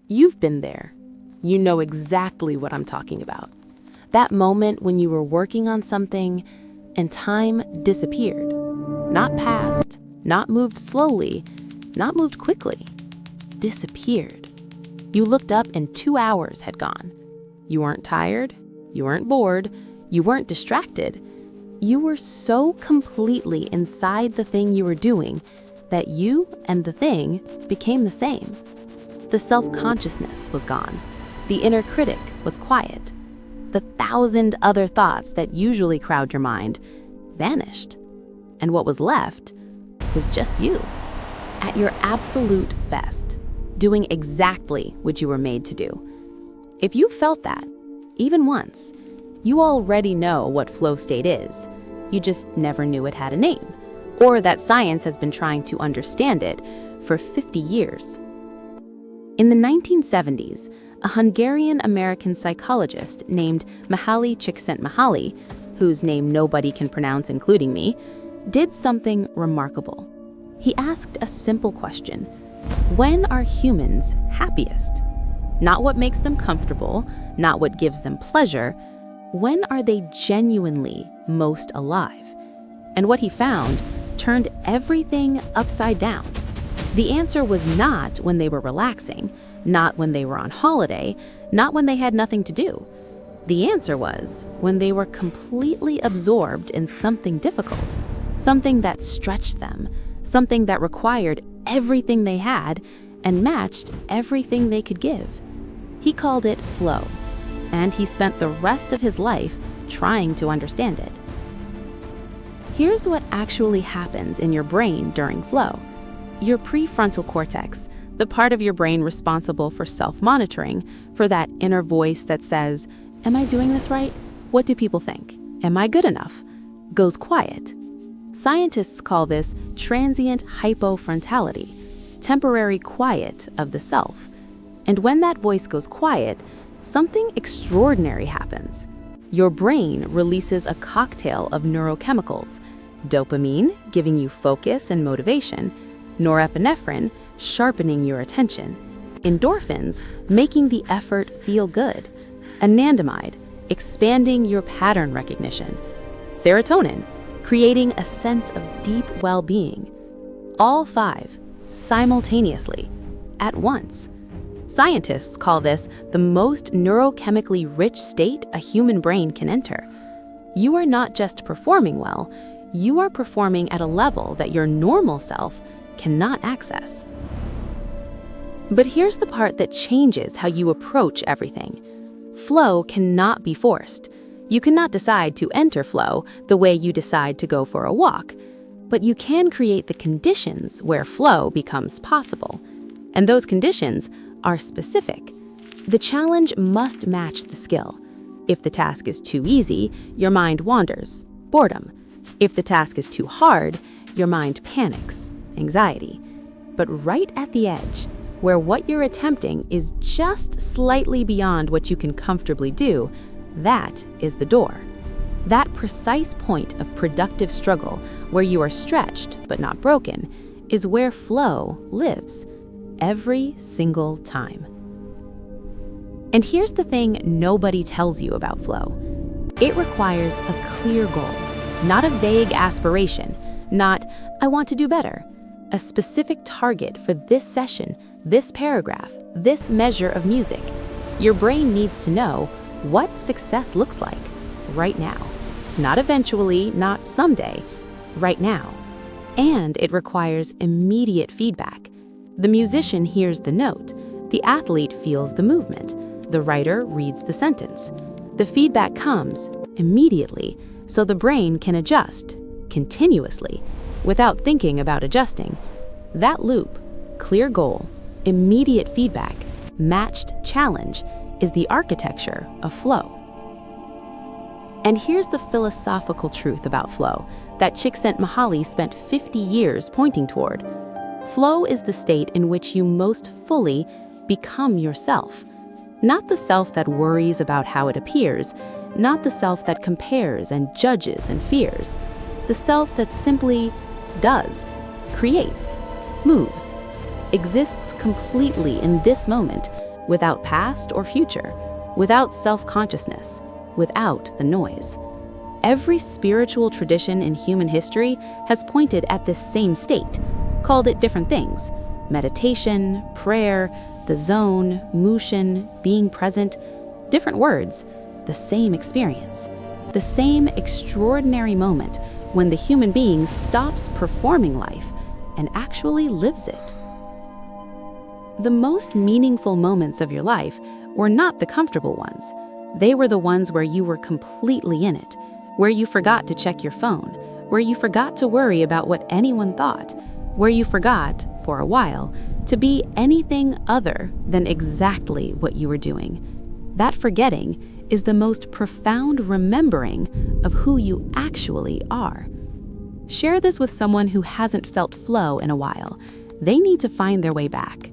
You've been there. You know exactly what I'm talking about. That moment when you were working on something and time disappeared. Not passed, not moved slowly, not moved quickly. Disappeared. You looked up and 2 hours had gone. You weren't tired, you weren't bored, you weren't distracted. You were so completely inside the thing you were doing that you and the thing became the same. The self-consciousness was gone. The inner critic was quiet. The 1,000 other thoughts that usually crowd your mind vanished. And what was left was just you, at your absolute best, doing exactly what you were made to do. If you felt that, even once, you already know what flow state is. You just never knew it had a name, or that science has been trying to understand it for 50 years. In the 1970s, a Hungarian-American psychologist named Mihaly Csikszentmihalyi, whose name nobody can pronounce including me, did something remarkable. He asked a simple question: when are humans happiest? Not what makes them comfortable, not what gives them pleasure. When are they genuinely most alive? And what he found turned everything upside down. The answer was not when they were relaxing, not when they were on holiday, not when they had nothing to do. The answer was when they were completely absorbed in something difficult, something that stretched them, something that required everything they had and matched everything they could give. He called it flow, and he spent the rest of his life trying to understand it. Here's what actually happens in your brain during flow. Your prefrontal cortex, the part of your brain responsible for self-monitoring, for that inner voice that says, "Am I doing this right? What do people think? Am I good enough?" goes quiet. Scientists call this transient hypofrontality, temporary quiet of the self. And when that voice goes quiet, something extraordinary happens. Your brain releases a cocktail of neurochemicals: dopamine, giving you focus and motivation; norepinephrine, sharpening your attention; endorphins, making the effort feel good; anandamide, expanding your pattern recognition; serotonin, creating a sense of deep well-being. All 5, simultaneously, at once. Scientists call this the most neurochemically rich state a human brain can enter. You are not just performing well, you are performing at a level that your normal self cannot access. But here's the part that changes how you approach everything. Flow cannot be forced. You cannot decide to enter flow the way you decide to go for a walk, but you can create the conditions where flow becomes possible. And those conditions are specific. The challenge must match the skill. If the task is too easy, your mind wanders, boredom. If the task is too hard, your mind panics, anxiety. But right at the edge, where what you're attempting is just slightly beyond what you can comfortably do, that is the door. That precise point of productive struggle, where you are stretched but not broken, is where flow lives, every single time. And here's the thing nobody tells you about flow. It requires a clear goal, not a vague aspiration, not, "I want to do better." A specific target for this session, this paragraph, this measure of music. Your brain needs to know what success looks like right now. Not eventually, not someday, right now. And it requires immediate feedback. The musician hears the note, the athlete feels the movement, the writer reads the sentence. The feedback comes immediately, so the brain can adjust continuously without thinking about adjusting. That loop, clear goal, immediate feedback, matched challenge, is the architecture of flow. And here's the philosophical truth about flow that Csikszentmihalyi spent 50 years pointing toward. Flow is the state in which you most fully become yourself. Not the self that worries about how it appears, not the self that compares and judges and fears. The self that simply does, creates, moves, exists completely in this moment without past or future, without self-consciousness, without the noise. Every spiritual tradition in human history has pointed at this same state, called it different things: meditation, prayer, the zone, mushin, being present. Different words, the same experience. The same extraordinary moment when the human being stops performing life and actually lives it. The most meaningful moments of your life were not the comfortable ones. They were the ones where you were completely in it, where you forgot to check your phone, where you forgot to worry about what anyone thought, where you forgot, for a while, to be anything other than exactly what you were doing. That forgetting is the most profound remembering of who you actually are. Share this with someone who hasn't felt flow in a while. They need to find their way back.